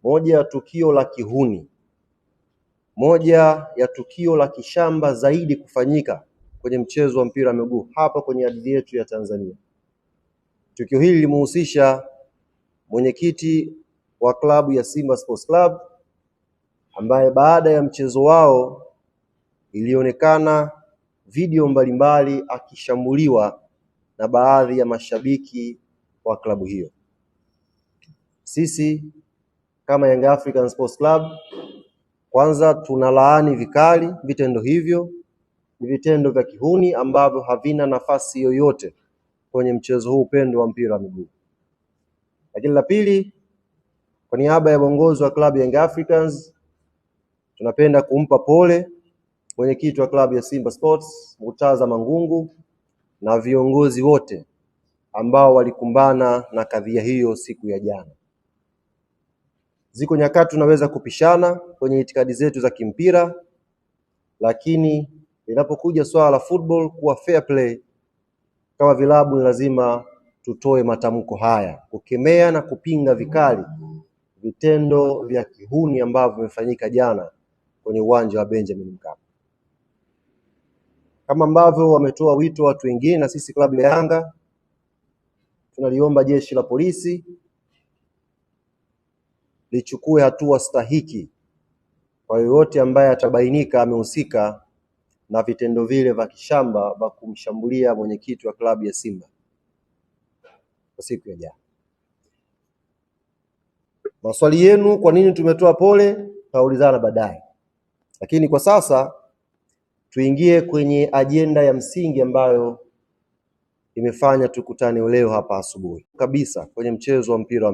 moja ya tukio la kihuni, moja ya tukio la kishamba zaidi kufanyika kwenye mchezo wa mpira wa miguu hapa kwenye ardhi yetu ya Tanzania. Tukio hili limehusisha mwenyekiti wa klabu ya Simba Sports Club ambaye baada ya mchezo wao ilionekana video mbalimbali akishambuliwa na baadhi ya mashabiki wa klabu hiyo. Sisi kama Young African Sports Club kwanza tunalaani vikali vitendo hivyo. Ni vitendo vya kihuni ambavyo havina nafasi yoyote kwenye mchezo huu pendwa wa mpira wa miguu. Lakini la pili, kwa niaba ya uongozi wa klabu ya Young Africans tunapenda kumpa pole mwenyekiti wa klabu ya Simba Sports Murtaza Mangungu na viongozi wote ambao walikumbana na kadhia hiyo siku ya jana. Ziko nyakati tunaweza kupishana kwenye itikadi zetu za kimpira, lakini inapokuja swala la football kuwa fair play, kama vilabu ni lazima tutoe matamko haya kukemea na kupinga vikali vitendo vya kihuni ambavyo vimefanyika jana kwenye uwanja wa Benjamin Mkapa. Kama ambavyo wametoa wito watu wengine, na sisi klabu ya Yanga tunaliomba jeshi la polisi lichukue hatua stahiki kwa yoyote ambaye atabainika amehusika na vitendo vile vya kishamba vya kumshambulia mwenyekiti wa klabu ya Simba kwa siku ya jana. Maswali yenu, kwa nini tumetoa pole, tutaulizana baadaye, lakini kwa sasa tuingie kwenye ajenda ya msingi ambayo imefanya tukutane leo hapa asubuhi kabisa kwenye mchezo wa mpira wa